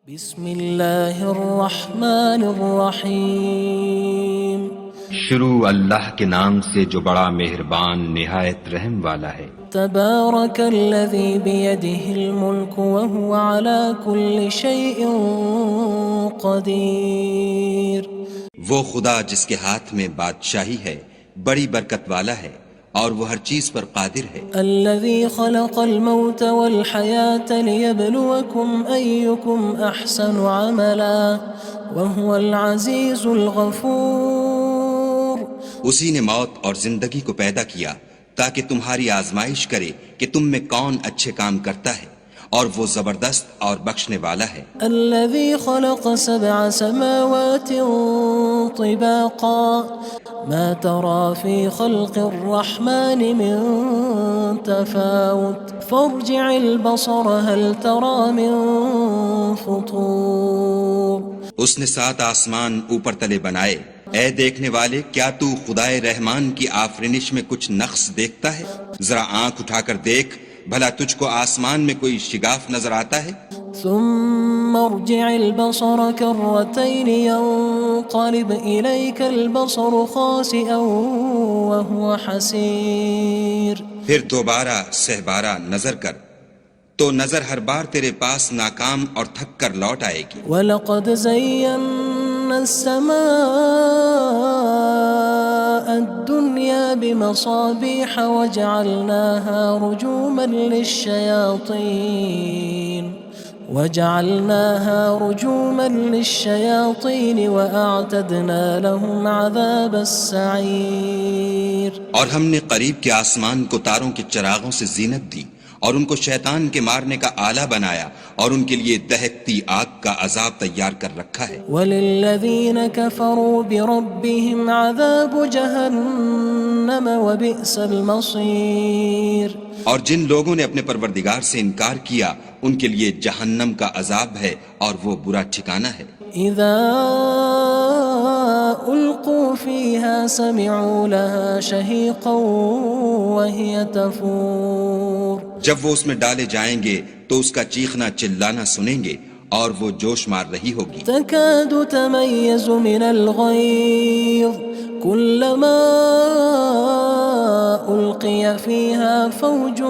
بسم اللہ الرحمن الرحیم شروع اللہ کے نام سے جو بڑا مہربان نہایت رحم والا ہے۔ تبارک الذی بیدہ الملک وہو علی کل شیء قدیر۔ وہ خدا جس کے ہاتھ میں بادشاہی ہے بڑی برکت والا ہے اور وہ ہر چیز پر قادر ہے۔ الذی خلق الموت والحیاة لیبلوکم ایکم احسن عملا وہو العزیز الغفور۔ اسی نے موت اور زندگی کو پیدا کیا تاکہ تمہاری آزمائش کرے کہ تم میں کون اچھے کام کرتا ہے، اور وہ زبردست اور بخشنے والا ہے۔ الذي خلق 7 سماوات طباقا ما ترى في خلق الرحمن من تفاوت فارجع البصر هل ترى من فطور۔ اس نے 7 آسمان اوپر تلے بنائے، اے دیکھنے والے کیا تو خدائے رحمان کی آفرینش میں کچھ نقص دیکھتا ہے؟ ذرا آنکھ اٹھا کر دیکھ، بھلا تجھ کو آسمان میں کوئی شگاف نظر آتا ہے؟ ثم ارجع البصر كرتين ينقلب إليك البصر خاسئا وهو حسير۔ پھر دوبارہ سہبارہ نظر کر تو نظر ہر بار تیرے پاس ناکام اور تھک کر لوٹ آئے گی۔ وَلَقَدْ زَيَّنَّا السَّمَاءَ الدُّنْيَا بِمَصَابِيحَ وَجَعَلْنَاهَا رُجُومًا لِلشَّيَاطِينِ وَأَعْتَدْنَا لَهُمْ عَذَابَ السَّعِيرِ۔ اور ہم نے قریب کے آسمان کو تاروں کے چراغوں سے زینت دی اور ان کو شیطان کے مارنے کا آلہ بنایا، اور ان کے لیے دہکتی آگ کا عذاب تیار کر رکھا ہے۔ وَلِلَّذِينَ كَفَرُوا بِرَبِّهِمْ عَذَابُ جَهَنَّمَ وَبِئْسَ الْمَصِيرُ۔ اور جن لوگوں نے اپنے پروردگار سے انکار کیا ان کے لیے جہنم کا عذاب ہے اور وہ برا ٹھکانہ ہے۔ اذا القوا فيها سمعوا لها شهيقا وهي تفور۔ جب وہ اس میں ڈالے جائیں گے تو اس کا چیخنا چلانا سنیں گے اور وہ جوش مار رہی ہوگی۔ تكاد تميز من الغيظ كلما ألقي فيها فوج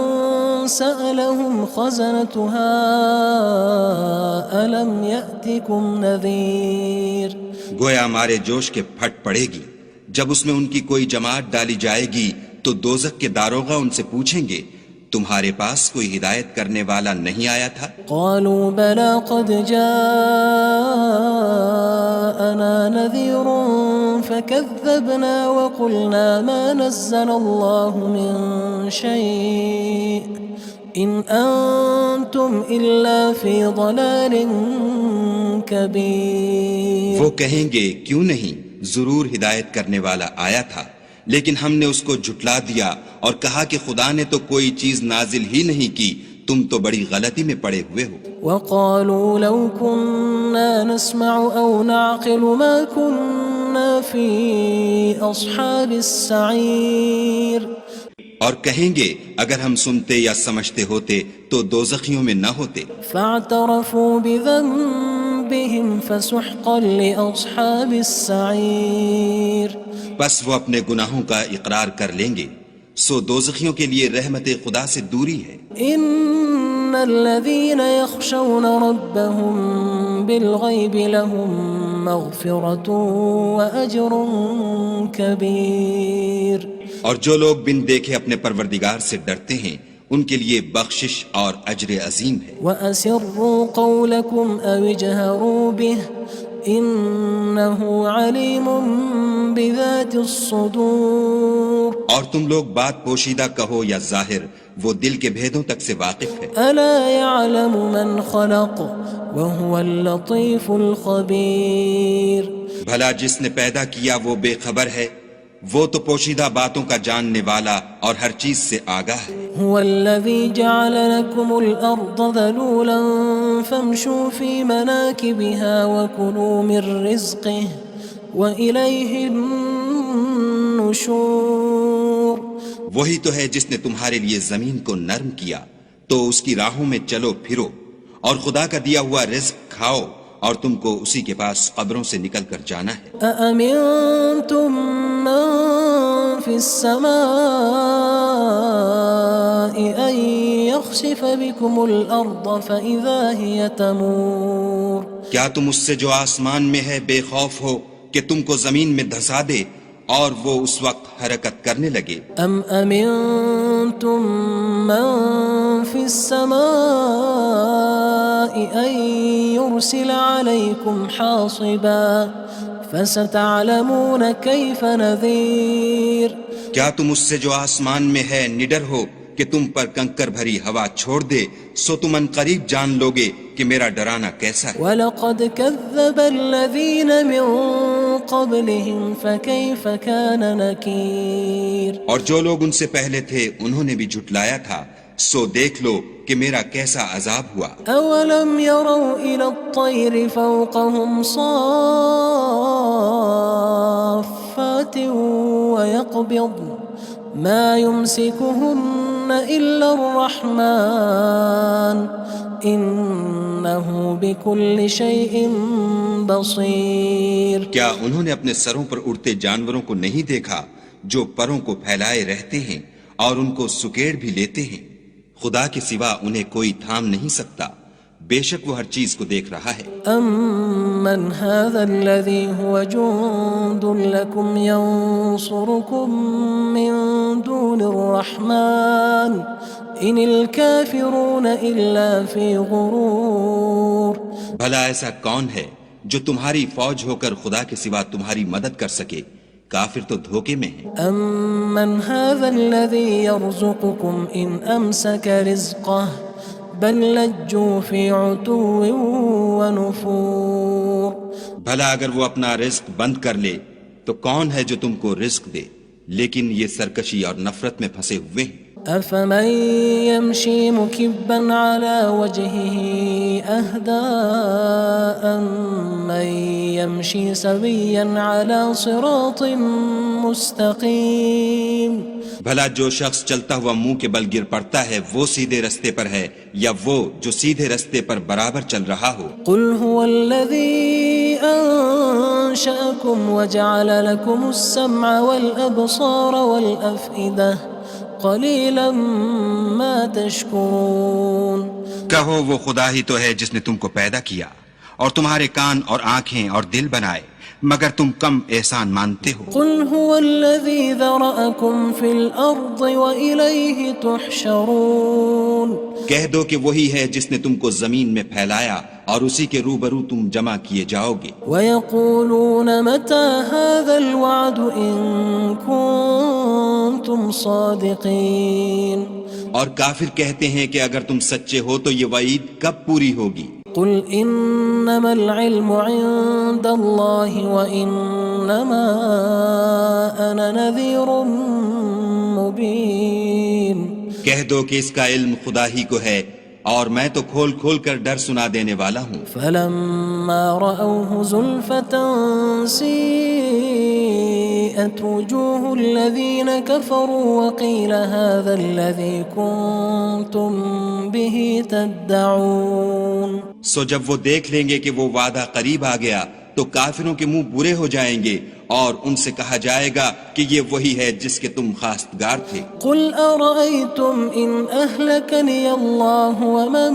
سألهم خزنتها ألم يأتكم نذير۔ گویا مارے جوش کے پھٹ پڑے گی۔ جب اس میں ان کی کوئی جماعت ڈالی جائے گی تو دوزخ کے داروغہ ان سے پوچھیں گے تمہارے پاس کوئی ہدایت کرنے والا نہیں آیا تھا؟ قالوا بلى قد جاءنا نذير فكذبنا وقلنا ما نزل الله من شيء إن أنتم إلا في ضلال كبير۔ وہ کہیں گے کیوں نہیں، ضرور ہدایت کرنے والا آیا تھا، لیکن ہم نے اس کو جھٹلا دیا اور کہا کہ خدا نے تو کوئی چیز نازل ہی نہیں کی، تم تو بڑی غلطی میں پڑے ہوئے ہو۔ وقالوا لو كنا نسمع أو نعقل ما كنا في أصحاب السعير۔ اور کہیں گے اگر ہم سنتے یا سمجھتے ہوتے تو دوزخیوں میں نہ ہوتے۔ فاعترفوا بذنبهم فسحقا لأصحاب السعير۔ بس وہ اپنے گناہوں کا اقرار کر لیں گے، سو دوزخیوں کے لیے رحمت خدا سے دوری ہے۔ ان الذين يخشون ربهم بالغيب لهم مغفرة وأجر كبير۔ اور جو لوگ بن دیکھے اپنے پروردگار سے ڈرتے ہیں ان کے لیے بخشش اور اجر عظیم ہے۔ وأسروا قولكم أو اجهروا به إنه عليم بذات الصدور۔ اور تم لوگ بات پوشیدہ کہو یا ظاہر، وہ دل کے بھیدوں تک سے واقف ہے۔ ألا يعلم من خلق وهو اللطيف الخبير۔ بھلا جس نے پیدا کیا وہ بے خبر ہے، وہ تو پوشیدہ باتوں کا جاننے والا اور ہر چیز سے آگاہ ہے۔ هو الذي جعل لكم الأرض ذلولا فامشوا في مناكبها وكلوا من رزقه وإليه النشور۔ وہی تو ہے جس نے تمہارے لیے زمین کو نرم کیا تو اس کی راہوں میں چلو پھرو اور خدا کا دیا ہوا رزق کھاؤ اور تم کو اسی کے پاس قبروں سے نکل کر جانا ہے۔ أأمنتم من في السماء أن يخسف بكم الأرض فإذا هي تمور کیا تم اس سے جو آسمان میں ہے بے خوف ہو کہ تم کو زمین میں دھسا دے اور وہ اس وقت حرکت کرنے لگے؟ أم أمنتم من في السماء أن يرسل عليكم حاصبا فستعلمون كيف نذير کیا تم اس سے جو آسمان میں ہے نڈر ہو کہ تم پر کنکر بھری ہوا چھوڑ دے، سو تم ان قریب جان لوگے کہ میرا ڈرانا کیسا ہے۔ وَلَقَدْ كَذَّبَ الَّذِينَ مِن قَبْلِهِمْ فَكَيْفَ كَانَ نَكِيرٌ اور جو لوگ ان سے پہلے تھے انہوں نے بھی جھٹلایا تھا، سو دیکھ لو کہ میرا کیسا عذاب ہوا۔ أَوَلَمْ يَرَوْا إِلَى الطَّيْرِ فَوْقَهُمْ صَافَّاتٍ وَيَقْبِضْنَ مَا يُمْسِكُهُنَّ إِلَّا الرَّحْمَنُ إِنَّهُ بِكُلِّ شَيْءٍ بَصِيرٌ کیا انہوں نے اپنے سروں پر اڑتے جانوروں کو نہیں دیکھا جو پروں کو پھیلائے رہتے ہیں اور ان کو سکیڑ بھی لیتے ہیں؟ خدا کے سوا انہیں کوئی تھام نہیں سکتا، بے شک وہ ہر چیز کو دیکھ رہا ہے۔ أَمَّنْ هَذَا الَّذِي هُوَ جُندٌ لَكُمْ يَنصُرُكُم مِّن دُونِ الرَّحْمَنِ إِنِ الْكَافِرُونَ إِلَّا فِي غُرُورٍ بھلا ایسا کون ہے جو تمہاری فوج ہو کر خدا کے سوا تمہاری مدد کر سکے؟ کافر تو دھوکے میں ہیں۔ أَمَّنْ هَذَا الَّذِي يَرْزُقُكُمْ إِنْ أَمْسَكَ رِزْقَهُ بَلْ لَجُّوا فِي عُتُوٍّ وَنُفُورٍ بھلا اگر وہ اپنا رزق بند کر لے تو کون ہے جو تم کو رزق دے؟ لیکن یہ سرکشی اور نفرت میں پھنسے ہوئے ہیں۔ أَفَمَن يَمْشِي مُكِبًّا عَلَى وَجْهِهِ أَهْدَىٰ أَمَّن يَمْشِي سَوِيًّا عَلَى صِرَاطٍ مُّسْتَقِيمٍ بھلا جو شخص چلتا ہوا منہ کے بل گر پڑتا ہے وہ سیدھے رستے پر ہے یا وہ جو سیدھے رستے پر برابر چل رہا ہو؟ قُلْ هُوَ الَّذِي أَنشَأَكُمْ وَجَعَلَ لَكُمُ السَّمْعَ وَالْأَبْصَارَ وَالْأَفْئِدَةَ قَلِيلًا مَا تَشْكُرُونَ کہو وہ خدا ہی تو ہے جس نے تم کو پیدا کیا اور تمہارے کان اور آنکھیں اور دل بنائے، مگر تم کم احسان مانتے ہو۔ قُلْ هُوَ الَّذِي ذَرَأَكُمْ فِي الْأَرْضِ وَإِلَيْهِ تُحْشَرُونَ کہہ دو کہ وہی ہے جس نے تم کو زمین میں پھیلایا اور اسی کے روبرو تم جمع کیے جاؤ گے۔ وَيَقُولُونَ مَتَى هَذَا الْوَعْدُ إِن كُنتُمْ صَادِقِينَ اور کافر کہتے ہیں کہ اگر تم سچے ہو تو یہ وعید کب پوری ہوگی؟ قُلْ إِنَّمَا الْعِلْمُ عِندَ اللَّهِ وَإِنَّمَا أَنَا نَذِيرٌ مُّبِينٌ کہہ دو کہ اس کا علم خدا ہی کو ہے اور میں تو کھول کھول کر ڈر سنا دینے والا ہوں۔ فَلَمَّا رَأَوْهُ زُلْفَةً سِيئَتْ وُجُوهُ الَّذِينَ كَفَرُوا وَقِيلَ هَذَا الَّذِي كُنتُم بِهِ تَدَّعُونَ سو جب وہ دیکھ لیں گے کہ وہ وعدہ قریب آ گیا تو کافروں کے منہ برے ہو جائیں گے اور ان سے کہا جائے گا کہ یہ وہی ہے جس کے تم خواستگار تھے۔ قُلْ أَرَأَيْتُمْ إِنْ أَهْلَكَنِيَ اللَّهُ وَمَن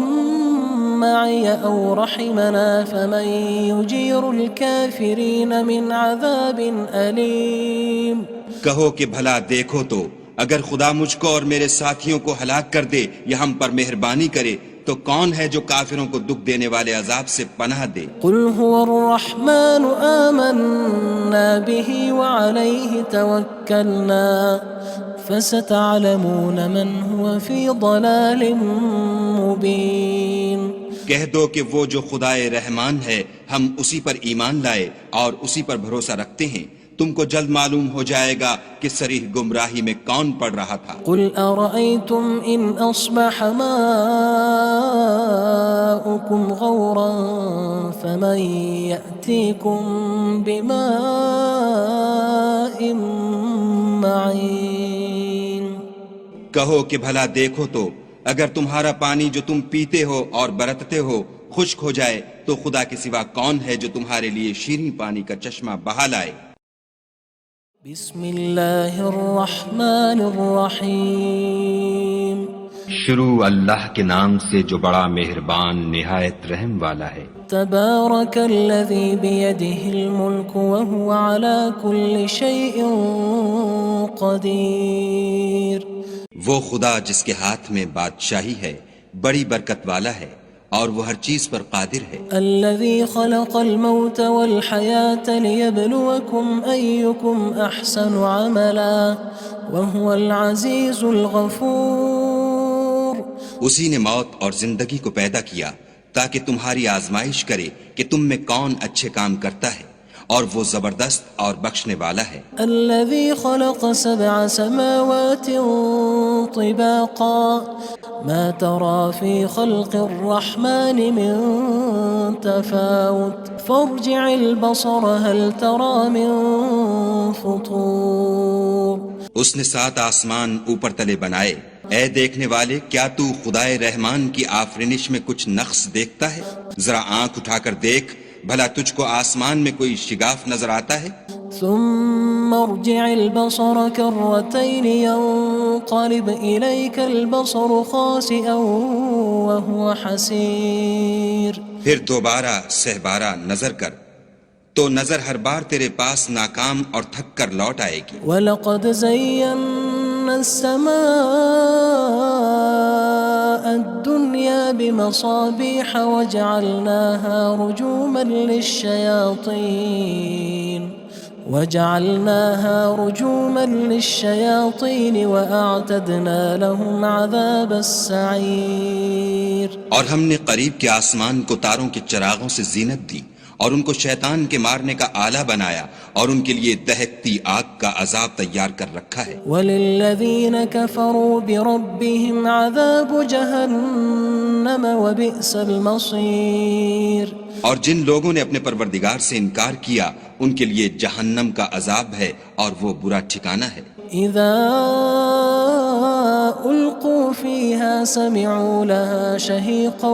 مَّعِيَ أَوْ رَحِمَنَا فَمَن يُجِيرُ الْكَافِرِينَ مِنْ عَذَابٍ أَلِيمٍ کہو کہ بھلا دیکھو تو اگر خدا مجھ کو اور میرے ساتھیوں کو ہلاک کر دے یا ہم پر مہربانی کرے تو کون ہے جو کافروں کو دکھ دینے والے عذاب سے پناہ دے؟ قُلْ هُوَ الرَّحْمَنُ آمَنَّا بِهِ وَعَلَيْهِ تَوَكَّلْنَا فَسَتَعْلَمُونَ مَنْ هُوَ فِي ضَلَالٍ مُّبِينٍ کہہ دو کہ وہ جو خدائے رحمان ہے ہم اسی پر ایمان لائے اور اسی پر بھروسہ رکھتے ہیں، تم کو جلد معلوم ہو جائے گا کہ صریح گمراہی میں کون پڑ رہا تھا۔ قُلْ أَرَأَيْتُمْ إِنْ أَصْبَحَ مَاؤُكُمْ غَوْرًا فَمَن يَأْتِيكُم بِمَاءٍ مَّعِينٍ کہو کہ بھلا دیکھو تو اگر تمہارا پانی جو تم پیتے ہو اور برتتے ہو خشک ہو جائے تو خدا کے سوا کون ہے جو تمہارے لیے شیریں پانی کا چشمہ بہا لائے؟ بسم اللہ الرحمن الرحیم شروع اللہ کے نام سے جو بڑا مہربان نہایت رحم والا ہے۔ تبارک الذی بیدہ الملک وہو علی کل شیء قدیر۔ وہ خدا جس کے ہاتھ میں بادشاہی ہے بڑی برکت والا ہے اور وہ ہر چیز پر قادر ہے۔ الذي خلق الموت والحياة ليبلوكم أيكم أحسن عملا وهو العزيز الغفور۔ اسی نے موت اور زندگی کو پیدا کیا تاکہ تمہاری آزمائش کرے کہ تم میں کون اچھے کام کرتا ہے، اور وہ زبردست اور بخشنے والا ہے۔ الذي خلق 7 سماوات طباقا ما ترى في خلق الرحمن من تفاوت فارجع البصر هل ترى من فطور۔ اس نے 7 آسمان اوپر تلے بنائے، اے دیکھنے والے کیا تو خدائے رحمان کی آفرینش میں کچھ نقص دیکھتا ہے؟ ذرا آنکھ اٹھا کر دیکھ، بھلا تجھ کو آسمان میں کوئی شگاف نظر آتا ہے؟ ثم ارجع البصر كرتين ينقلب إليك البصر خاسئا وهو حسير۔ پھر دوبارہ سہبارہ نظر کر تو نظر ہر بار تیرے پاس ناکام اور تھک کر لوٹ آئے گی۔ وَلَقَدْ زَيَّنَّا السَّمَاءَ الدُّنْيَا بِمَصَابِيحَ وَجَعَلْنَاهَا رُجُومًا لِلشَّيَاطِينِ وَأَعْتَدْنَا لَهُمْ عَذَابَ السَّعِيرِ۔ اور ہم نے قریب کے آسمان کو تاروں کے چراغوں سے زینت دی اور ان کو شیطان کے مارنے کا آلہ بنایا اور ان کے لیے دہکتی آگ کا عذاب تیار کر رکھا ہے۔ وَلِلَّذِينَ كَفَرُوا بِرَبِّهِمْ عَذَابُ جَهَنَّمَ وَبِئْسَ الْمَصِيرُ۔ اور جن لوگوں نے اپنے پروردگار سے انکار کیا ان کے لیے جہنم کا عذاب ہے اور وہ برا ٹھکانہ ہے۔ اذا القوا فيها سمعوا لها شهيقا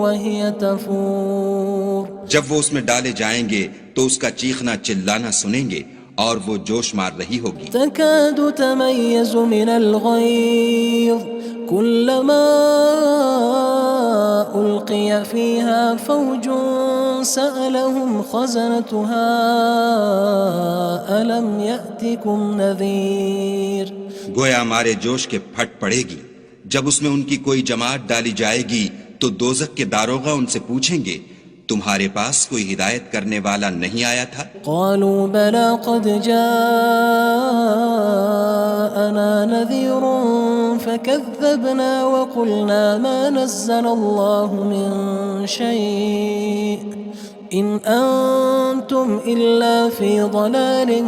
وهي تفور۔ جب وہ اس میں ڈالے جائیں گے تو اس کا چیخنا چلانا سنیں گے اور وہ جوش مار رہی ہوگی۔ تكاد تميز من الغيظ كلما ألقي فيها فوج سألهم خزنتها ألم يأتكم نذير۔ گویا مارے جوش کے پھٹ پڑے گی، جب اس میں ان کی کوئی جماعت ڈالی جائے گی تو دوزخ کے داروغہ ان سے پوچھیں گے تمہارے پاس کوئی ہدایت کرنے والا نہیں آیا تھا؟ قالوا بلى قد جاءنا نذير فكذبنا وقلنا ما نزل الله من شيء إن أنتم إلا في ضلال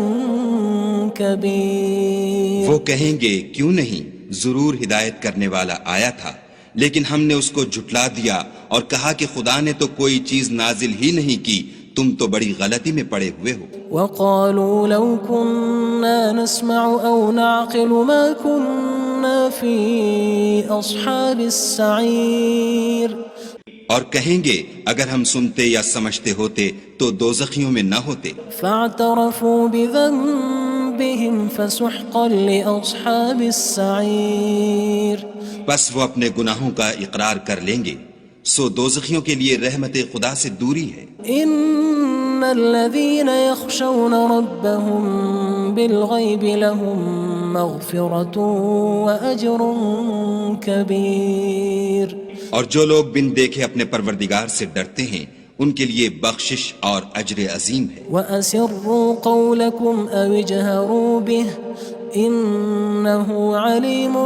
كبير۔ وہ کہیں گے کیوں نہیں، ضرور ہدایت کرنے والا آیا تھا، لیکن ہم نے اس کو جھٹلا دیا اور کہا کہ خدا نے تو کوئی چیز نازل ہی نہیں کی، تم تو بڑی غلطی میں پڑے ہوئے ہو۔ وقالوا لو كنا نسمع أو نعقل ما كنا في أصحاب السعير۔ اور کہیں گے اگر ہم سنتے یا سمجھتے ہوتے تو دوزخیوں میں نہ ہوتے۔ فاعترفوا بذنبهم فسحقا لأصحاب السعير۔ بس وہ اپنے گناہوں کا اقرار کر لیں گے، سو دوزخیوں کے لیے رحمت خدا سے دوری ہے۔ ان الذين يخشون ربهم بالغيب لهم مغفرة وأجر كبير۔ اور جو لوگ بن دیکھے اپنے پروردگار سے ڈرتے ہیں ان کے لیے بخشش اور اجر عظیم ہے۔ وَأَسِرُّوا قَوْلَكُمْ أَوِ اجْهَرُوا بِهِ إِنَّهُ عَلِيمٌ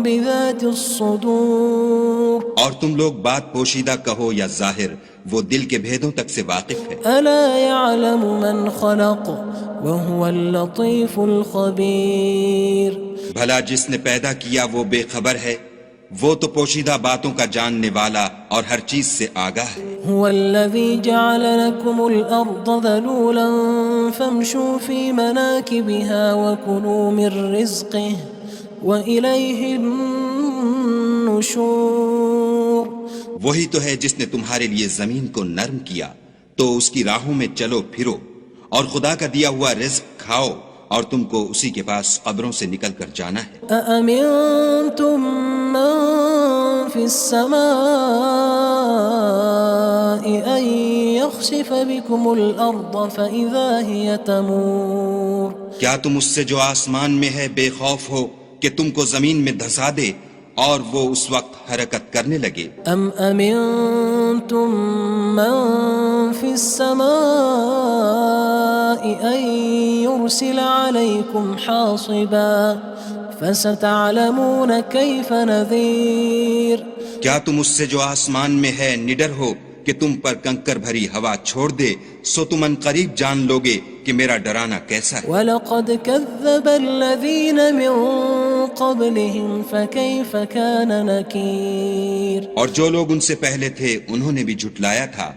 بِذَاتِ الصُّدُورِ۔ اور تم لوگ بات پوشیدہ کہو یا ظاہر، وہ دل کے بھیدوں تک سے واقف ہے۔ أَلَا يَعْلَمُ مَنْ خَلَقَ وَهُوَ اللَّطِيفُ الْخَبِيرُ۔ بھلا جس نے پیدا کیا وہ بے خبر ہے، وہ تو پوشیدہ باتوں کا جاننے والا اور ہر چیز سے آگاہ ہے۔ هو الذي جعل لكم الأرض ذلولا فامشوا في مناكبها وكلوا من رزقه وإليه النشور وہی تو ہے جس نے تمہارے لیے زمین کو نرم کیا تو اس کی راہوں میں چلو پھرو، اور خدا کا دیا ہوا رزق کھاؤ، اور تم کو اسی کے پاس قبروں سے نکل کر جانا ہے۔ أأمنتم من في السماء أن يخسف بكم الأرض فإذا هي تمور کیا تم اس سے جو آسمان میں ہے بے خوف ہو کہ تم کو زمین میں دھسا دے اور وہ اس وقت حرکت کرنے لگے؟ أم أمنتم من في السماء أن يرسل عليكم حاصبا فستعلمون كيف نذير کیا تم اس سے جو آسمان میں ہے نڈر ہو کہ تم پر کنکر بھری ہوا چھوڑ دے، سو تم ان قریب جان لوگے کہ میرا ڈرانا کیسا ہے۔ وَلَقَدْ كَذَّبَ الَّذِينَ مِن قَبْلِهِمْ فَكَيْفَ كَانَ نَكِيرٌ اور جو لوگ ان سے پہلے تھے انہوں نے بھی جھٹلایا تھا،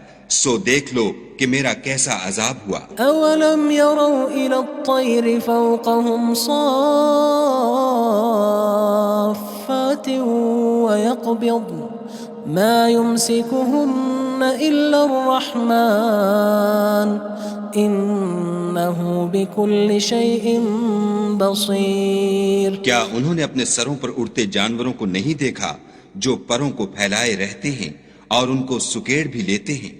سو دیکھ لو کہ میرا کیسا عذاب ہوا۔ أَوَلَمْ يَرَوْا إِلَى الطَّيْرِ فَوْقَهُمْ صَافَّاتٍ وَيَقْبِضْنَ مَا يُمْسِكُهُنَّ إِلَّا الرَّحْمَنُ إِنَّهُ بِكُلِّ شَيْءٍ بَصِيرٌ کیا انہوں نے اپنے سروں پر اڑتے جانوروں کو نہیں دیکھا جو پروں کو پھیلائے رہتے ہیں اور ان کو سکیڑ بھی لیتے ہیں؟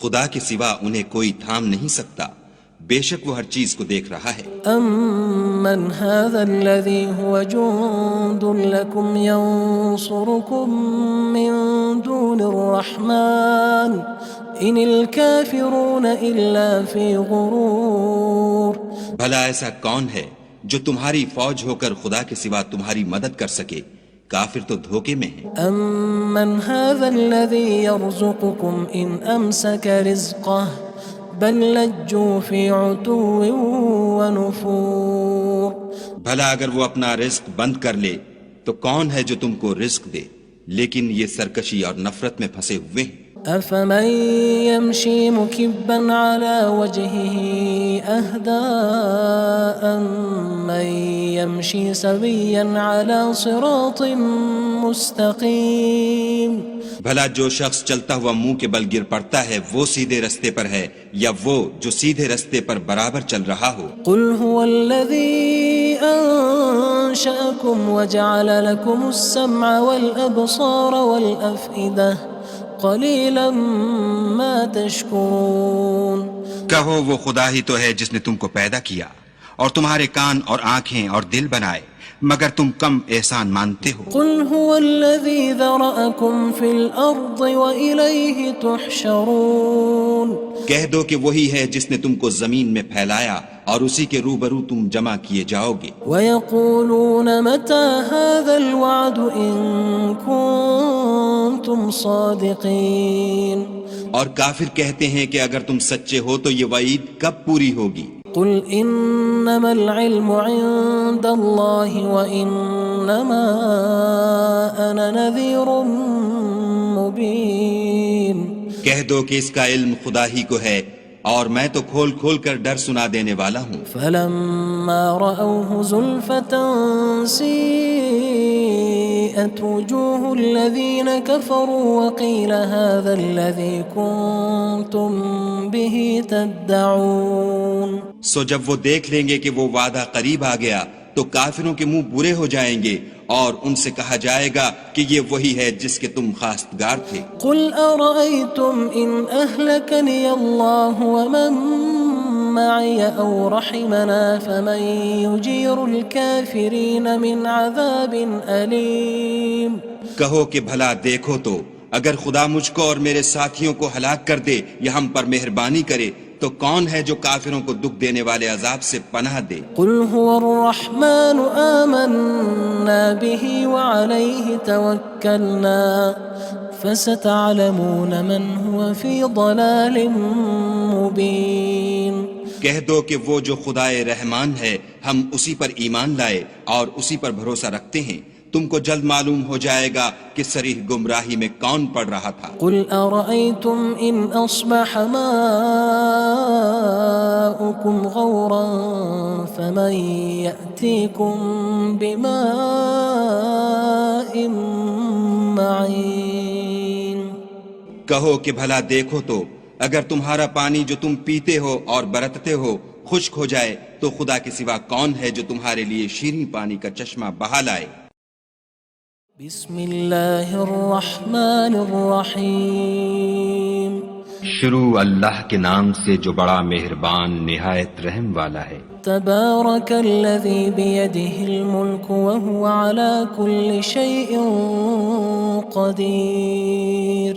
خدا کے سوا انہیں کوئی تھام نہیں سکتا، بے شک وہ ہر چیز کو دیکھ رہا ہے۔ أَمَّنْ هَذَا الَّذِي هُوَ جُندٌ لَكُمْ يَنصُرُكُم مِّن دُونِ الرَّحْمَنِ إِنِ الْكَافِرُونَ إِلَّا فِي غُرُورٍ بھلا ایسا کون ہے جو تمہاری فوج ہو کر خدا کے سوا تمہاری مدد کر سکے؟ کافر تو دھوکے میں ہیں۔ أَمَّنْ هَذَا الَّذِي يَرْزُقُكُمْ إِنْ أَمْسَكَ رِزْقَهُ بَلْ لَجُّوا فِي عُتُوٍّ وَنُفُورٍ بھلا اگر وہ اپنا رزق بند کر لے تو کون ہے جو تم کو رزق دے؟ لیکن یہ سرکشی اور نفرت میں پھنسے ہوئے ہیں۔ أَفَمَن يَمْشِي مُكِبًّا عَلَى وَجْهِهِ أَهْدَىٰ أَمَّن يَمْشِي سَوِيًّا عَلَى صِرَاطٍ مُّسْتَقِيمٍ بھلا جو شخص چلتا ہوا منہ کے بل گر پڑتا ہے وہ سیدھے رستے پر ہے یا وہ جو سیدھے رستے پر برابر چل رہا ہو؟ قُلْ هُوَ الَّذِي أَنشَأَكُمْ وَجَعَلَ لَكُمُ السَّمْعَ وَالْأَبْصَارَ وَالْأَفْئِدَةَ قَلِيلًا مَا تَشْكُرُونَ کہو وہ خدا ہی تو ہے جس نے تم کو پیدا کیا اور تمہارے کان اور آنکھیں اور دل بنائے، مگر تم کم احسان مانتے ہو۔ قُلْ هُوَ الَّذِي ذَرَأَكُمْ فِي الْأَرْضِ وَإِلَيْهِ تُحْشَرُونَ کہہ دو کہ وہی ہے جس نے تم کو زمین میں پھیلایا اور اسی کے روبرو تم جمع کیے جاؤ گے۔ وَيَقُولُونَ مَتَى هَذَا الْوَعْدُ إِن كُنتُمْ صَادِقِينَ اور کافر کہتے ہیں کہ اگر تم سچے ہو تو یہ وعید کب پوری ہوگی؟ قُلْ إِنَّمَا الْعِلْمُ عِندَ اللَّهِ وَإِنَّمَا أَنَا نَذِيرٌ مُّبِينٌ کہہ دو کہ اس کا علم خدا ہی کو ہے اور میں تو کھول کھول کر ڈر سنا دینے والا ہوں۔ فَلَمَّا رَأَوْهُ زُلْفَةً سِيئَتْ وُجُوهُ الَّذِينَ كَفَرُوا وَقِيلَ هَذَا الَّذِي كُنتُم بِهِ تَدَّعُونَ سو جب وہ دیکھ لیں گے کہ وہ وعدہ قریب آ گیا تو کافروں کے منہ برے ہو جائیں گے اور ان سے کہا جائے گا کہ یہ وہی ہے جس کے تم خواستگار تھے۔ قُلْ أَرَأَيْتُمْ إِنْ أَهْلَكَنِيَ اللَّهُ وَمَن مَّعِيَ أَوْ رَحِمَنَا فَمَن يُجِيرُ الْكَافِرِينَ مِنْ عَذَابٍ أَلِيمٍ کہو کہ بھلا دیکھو تو اگر خدا مجھ کو اور میرے ساتھیوں کو ہلاک کر دے یا ہم پر مہربانی کرے تو کون ہے جو کافروں کو دکھ دینے والے عذاب سے پناہ دے؟ قُلْ هُوَ الرَّحْمَنُ آمَنَّا بِهِ وَعَلَيْهِ تَوَكَّلْنَا فَسَتَعْلَمُونَ مَنْ هُوَ فِي ضَلَالٍ مُّبِينٍ کہہ دو کہ وہ جو خدائے رحمان ہے ہم اسی پر ایمان لائے اور اسی پر بھروسہ رکھتے ہیں، تم کو جلد معلوم ہو جائے گا کہ صریح گمراہی میں کون پڑ رہا تھا۔ قُلْ أَرَأَيْتُمْ إِنْ أَصْبَحَ مَاؤُكُمْ غَوْرًا فَمَن يَأْتِيكُم بِمَاءٍ معين کہو کہ بھلا دیکھو تو اگر تمہارا پانی جو تم پیتے ہو اور برتتے ہو خشک ہو جائے تو خدا کے سوا کون ہے جو تمہارے لیے شیریں پانی کا چشمہ بہا لائے؟ بسم اللہ الرحمن الرحیم شروع اللہ کے نام سے جو بڑا مہربان نہایت رحم والا ہے۔ تبارک الذی بیدہ الملک وہو علی کل شیء قدیر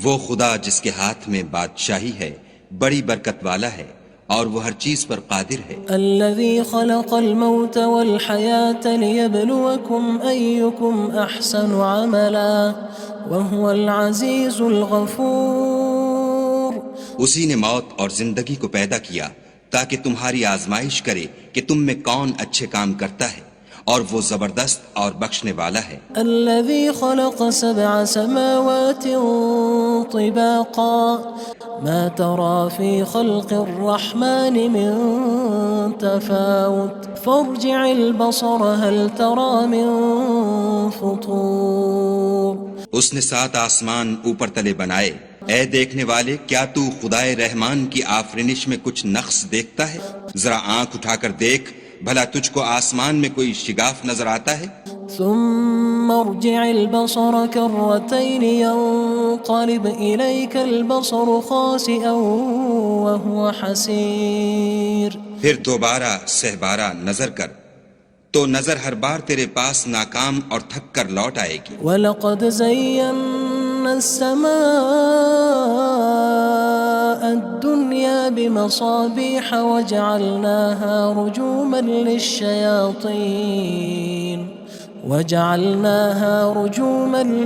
وہ خدا جس کے ہاتھ میں بادشاہی ہے بڑی برکت والا ہے اور وہ ہر چیز پر قادر ہے۔ الذي خلق الموت والحياة ليبلوكم أيكم أحسن عملا وهو العزيز الغفور اسی نے موت اور زندگی کو پیدا کیا تاکہ تمہاری آزمائش کرے کہ تم میں کون اچھے کام کرتا ہے اور وہ زبردست اور بخشنے والا ہے۔ الذي خلق 7 سماوات طباقا ما ترى في خلق الرحمن من تفاوت فارجع البصر هل ترى من فطور اس نے 7 آسمان اوپر تلے بنائے، اے دیکھنے والے کیا تو خدائے رحمان کی آفرینش میں کچھ نقص دیکھتا ہے؟ ذرا آنکھ اٹھا کر دیکھ بھلا تجھ کو آسمان میں کوئی شگاف نظر آتا ہے؟ ثم ارجع البصر كرتين ينقلب إليك البصر خاسئا وهو حسير پھر دوبارہ سہبارہ نظر کر تو نظر ہر بار تیرے پاس ناکام اور تھک کر لوٹ آئے گی۔ وَلَقَدْ زَيَّنَّا السَّمَاءَ الدُّنْيَا بِمَصَابِيحَ وَجَعَلْنَاهَا رُجُومًا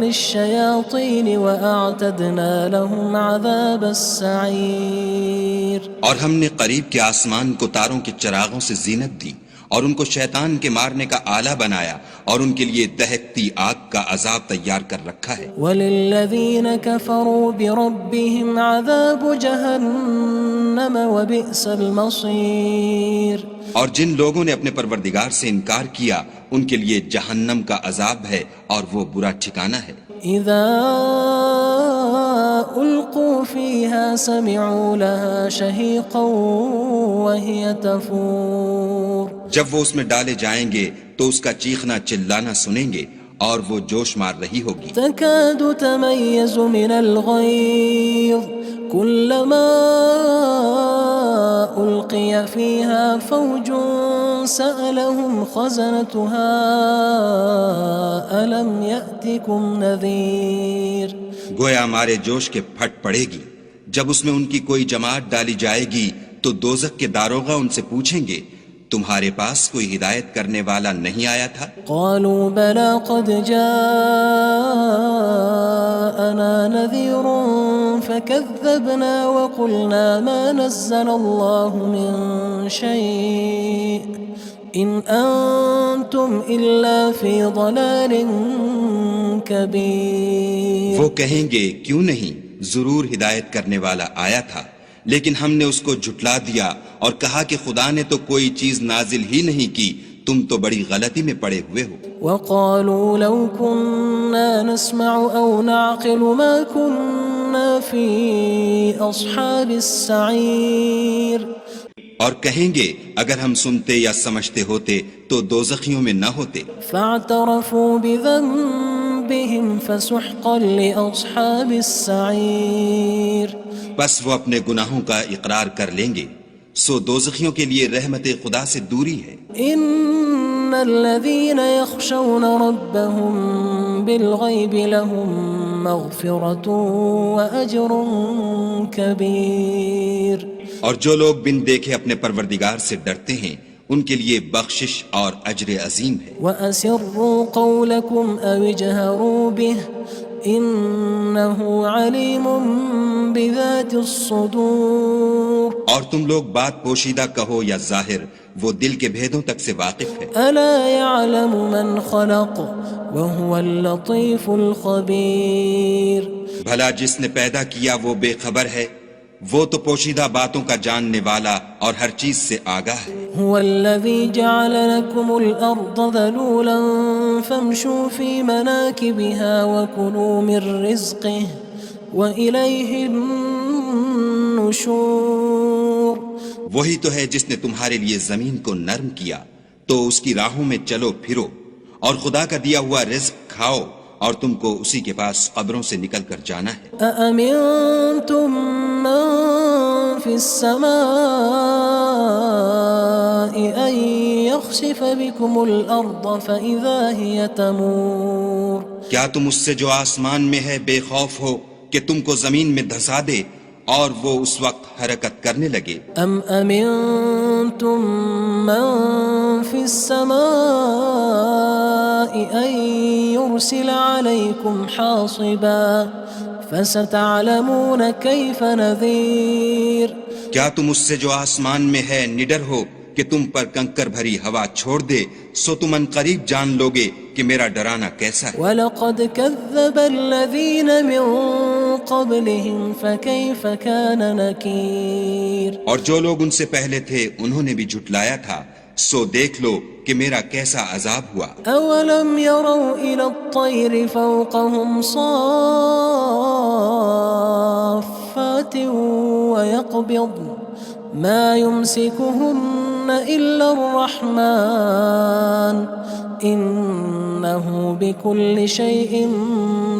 لِلشَّيَاطِينِ وَأَعْتَدْنَا لَهُمْ عَذَابَ السَّعِيرِ اور ہم نے قریب کے آسمان کو تاروں کے چراغوں سے زینت دی اور ان کو شیطان کے مارنے کا آلہ بنایا اور ان کے لیے دہکتی آگ کا عذاب تیار کر رکھا ہے۔ وَلِلَّذِينَ كَفَرُوا بِرَبِّهِمْ عَذَابُ جَهَنَّمَ وَبِئْسَ الْمَصِيرُ اور جن لوگوں نے اپنے پروردگار سے انکار کیا ان کے لیے جہنم کا عذاب ہے اور وہ برا ٹھکانہ ہے۔ اذا القوا فيها سمعوا لها شهيقا وهي تفور جب وہ اس میں ڈالے جائیں گے تو اس کا چیخنا چلانا سنیں گے اور وہ جوش مار رہی ہوگی۔ تكاد تميز من الغيظ كلما ألقي فيها فوج سألهم خزنتها ألم يأتكم نذير گویا ہمارے جوش کے پھٹ پڑے گی جب اس میں ان کی کوئی جماعت ڈالی جائے گی تو دوزخ کے داروغہ ان سے پوچھیں گے تمہارے پاس کوئی ہدایت کرنے والا نہیں آیا تھا؟ قالوا بلى قد جاءنا نذير فكذبنا وقلنا ما نزل الله من شيء إن أنتم إلا في ضلال كبير وہ کہیں گے کیوں نہیں، ضرور ہدایت کرنے والا آیا تھا، لیکن ہم نے اس کو جھٹلا دیا اور کہا کہ خدا نے تو کوئی چیز نازل ہی نہیں کی، تم تو بڑی غلطی میں پڑے ہوئے ہو۔ وقالوا لو كنا نسمع أو نعقل ما كنا في أصحاب السعير اور کہیں گے اگر ہم سنتے یا سمجھتے ہوتے تو دوزخیوں میں نہ ہوتے۔ فاعترفوا بذنبهم فسحقا لأصحاب السعير بس وہ اپنے گناہوں کا اقرار کر لیں گے، سو دوزخیوں کے لیے رحمت خدا سے دوری ہے۔ ان الذين يخشون ربهم بالغيب لهم مغفرة وأجر كبير اور جو لوگ بن دیکھے اپنے پروردگار سے ڈرتے ہیں ان کے لیے بخشش اور اجر عظیم ہے۔ وَأَسِرُّوا قَوْلَكُمْ أَوِ اجْهَرُوا بِهِ إِنَّهُ عَلِيمٌ بِذَاتِ الصُّدُورِ اور تم لوگ بات پوشیدہ کہو یا ظاہر، وہ دل کے بھیدوں تک سے واقف ہے۔ أَلَا يَعْلَمُ مَنْ خَلَقَ وَهُوَ اللَّطِيفُ الْخَبِيرُ بھلا جس نے پیدا کیا وہ بے خبر ہے وہ تو پوشیدہ باتوں کا جاننے والا اور ہر چیز سے آگاہ ہے۔ هو الذي جعل لكم الأرض ذلولا فامشوا في مناكبها وكلوا من رزقه وإليه النشور۔ وہی تو ہے جس نے تمہارے لیے زمین کو نرم کیا تو اس کی راہوں میں چلو پھرو اور خدا کا دیا ہوا رزق کھاؤ اور تم کو اسی کے پاس قبروں سے نکل کر جانا ہے۔ أأمنتم من في السماء أن يخسف بكم الأرض فإذا هي تمور۔ کیا تم اس سے جو آسمان میں ہے بے خوف ہو کہ تم کو زمین میں دھسا دے اور وہ اس وقت حرکت کرنے لگے؟ أم أمنتم من في السماء أن يرسل عليكم حاصبا فستعلمون كيف نذير۔ کیا تم اس سے جو آسمان میں ہے نڈر ہو کہ تم پر کنکر بھری ہوا چھوڑ دے، سو تم ان قریب جان لوگے کہ میرا ڈرانا کیسا ہے۔ وَلَقَدْ كَذَّبَ الَّذِينَ مِن قَبْلِهِمْ فَكَيْفَ كَانَ نَكِيرٌ۔ اور جو لوگ ان سے پہلے تھے انہوں نے بھی جھٹلایا تھا، سو دیکھ لو کہ میرا کیسا عذاب ہوا۔ أَوَلَمْ يَرَوْا إِلَى الطَّيْرِ فَوْقَهُمْ صَافَّاتٍ وَيَقْبِضْنَ مَا يُمْسِكُهُنَّ إِلَّا الرَّحْمَنُ إِنَّهُ بِكُلِّ شَيْءٍ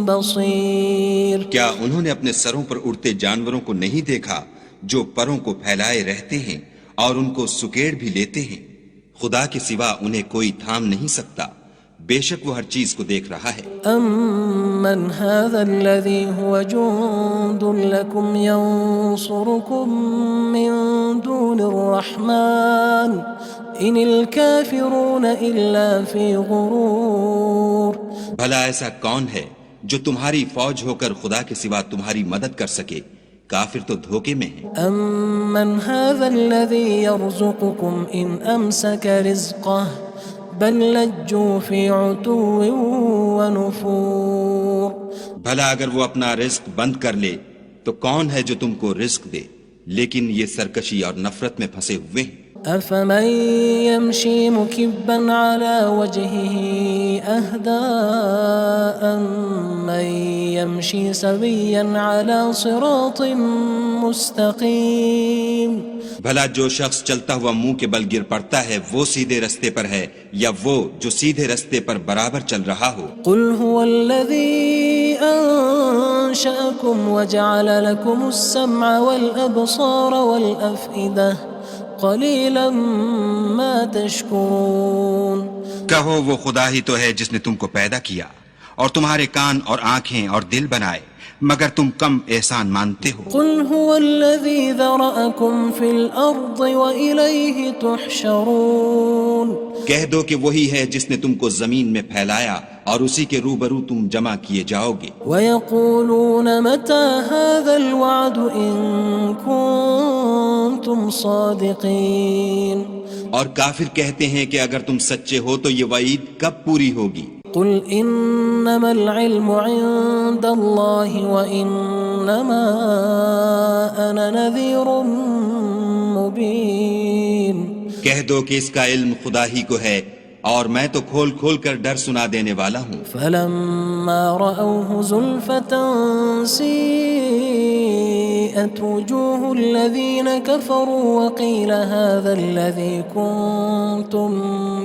بَصِيرٌ۔ کیا انہوں نے اپنے سروں پر اڑتے جانوروں کو نہیں دیکھا جو پروں کو پھیلائے رہتے ہیں اور ان کو سکیڑ بھی لیتے ہیں؟ خدا کے سوا انہیں کوئی تھام نہیں سکتا، بے شک وہ ہر چیز کو دیکھ رہا ہے۔ أَمَّنْ هَذَا الَّذِي هُوَ جُندٌ لَكُمْ يَنصُرُكُم مِّن دُونِ الرَّحْمَنِ إِنِ الْكَافِرُونَ إِلَّا فِي غُرُورٍ۔ بھلا ایسا کون ہے جو تمہاری فوج ہو کر خدا کے سوا تمہاری مدد کر سکے؟ کافر تو دھوکے میں ہیں۔ أَمَّنْ هَذَا الَّذِي يَرْزُقُكُمْ إِنْ أَمْسَكَ رِزْقَهُ بَلْ لَجُّوا فِي عُتُوٍّ وَنُفُورٍ۔ بھلا اگر وہ اپنا رزق بند کر لے تو کون ہے جو تم کو رزق دے، لیکن یہ سرکشی اور نفرت میں پھنسے ہوئے ہیں۔ أَفَمَن يَمْشِي مُكِبًّا عَلَى وَجْهِهِ أَهْدَىٰ أَمَّن يَمْشِي سَوِيًّا عَلَى صِرَاطٍ مُّسْتَقِيمٍ۔ بھلا جو شخص چلتا ہوا منہ کے بل گر پڑتا ہے وہ سیدھے رستے پر ہے یا وہ جو سیدھے رستے پر برابر چل رہا ہو؟ قُلْ هُوَ الَّذِي أَنشَأَكُمْ وَجَعَلَ لَكُمُ السَّمْعَ وَالْأَبْصَارَ وَالْأَفْئِدَةَ قَلِيلًا مَا تَشْكُرُونَ۔ کہو وہ خدا ہی تو ہے جس نے تم کو پیدا کیا اور تمہارے کان اور آنکھیں اور دل بنائے، مگر تم کم احسان مانتے ہو۔ قُلْ هُوَ الَّذِي ذَرَأَكُمْ فِي الْأَرْضِ وَإِلَيْهِ تُحْشَرُونَ۔ کہہ دو کہ وہی ہے جس نے تم کو زمین میں پھیلایا اور اسی کے روبرو تم جمع کیے جاؤ گے۔ وَيَقُولُونَ مَتَى هَذَا الْوَعْدُ إِن كُنتُمْ صَادِقِينَ۔ اور کافر کہتے ہیں کہ اگر تم سچے ہو تو یہ وعید کب پوری ہوگی؟ قُلْ إِنَّمَا الْعِلْمُ عِندَ اللَّهِ وَإِنَّمَا أَنَا نَذِيرٌ مُّبِينٌ۔ کہہ دو کہ اس کا علم خدا ہی کو ہے اور میں تو کھول کھول کر ڈر سنا دینے والا ہوں۔ فَلَمَّا رَأَوْهُ زُلْفَةً سِيئَتْ وُجُوهُ الَّذِينَ كَفَرُوا وَقِيلَ هَذَا الَّذِي كُنتُم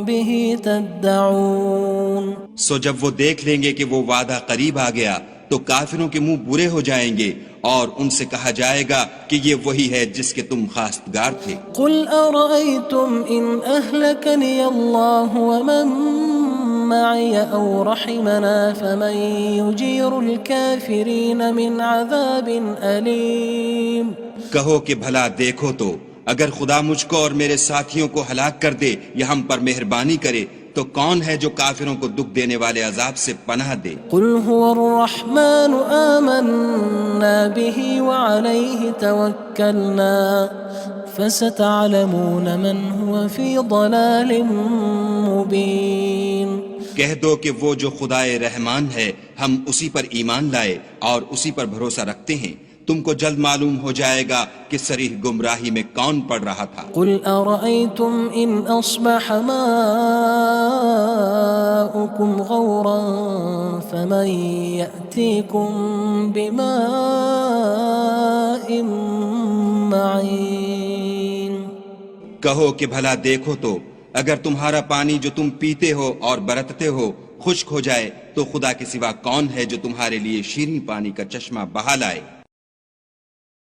بِهِ تَدَّعُونَ۔ سو جب وہ دیکھ لیں گے کہ وہ وعدہ قریب آ گیا تو کافروں کے منہ برے ہو جائیں گے اور ان سے کہا جائے گا کہ یہ وہی ہے جس کے تم خواستگار تھے۔ قُلْ أَرَأَيْتُمْ إِنْ أَهْلَكَنِيَ اللَّهُ وَمَن مَّعِيَ أَوْ رَحِمَنَا فَمَن يُجِيرُ الْكَافِرِينَ مِنْ عَذَابٍ أَلِيمٍ۔ کہو کہ بھلا دیکھو تو اگر خدا مجھ کو اور میرے ساتھیوں کو ہلاک کر دے یا ہم پر مہربانی کرے تو کون ہے جو کافروں کو دکھ دینے والے عذاب سے پناہ دے؟ قُلْ هُوَ الرَّحْمَنُ آمَنَّا بِهِ وَعَلَيْهِ تَوَكَّلْنَا فَسَتَعْلَمُونَ مَنْ هُوَ فِي ضَلَالٍ مُّبِينٍ۔ کہہ دو کہ وہ جو خدائے رحمان ہے ہم اسی پر ایمان لائے اور اسی پر بھروسہ رکھتے ہیں، تم کو جلد معلوم ہو جائے گا کہ صریح گمراہی میں کون پڑ رہا تھا۔ قل أرأيتم إن أصبح ماؤكم غورا فمن يأتيكم بماء معين۔ کہو کہ بھلا دیکھو تو اگر تمہارا پانی جو تم پیتے ہو اور برتتے ہو خشک ہو جائے تو خدا کے سوا کون ہے جو تمہارے لیے شیریں پانی کا چشمہ بہا لائے۔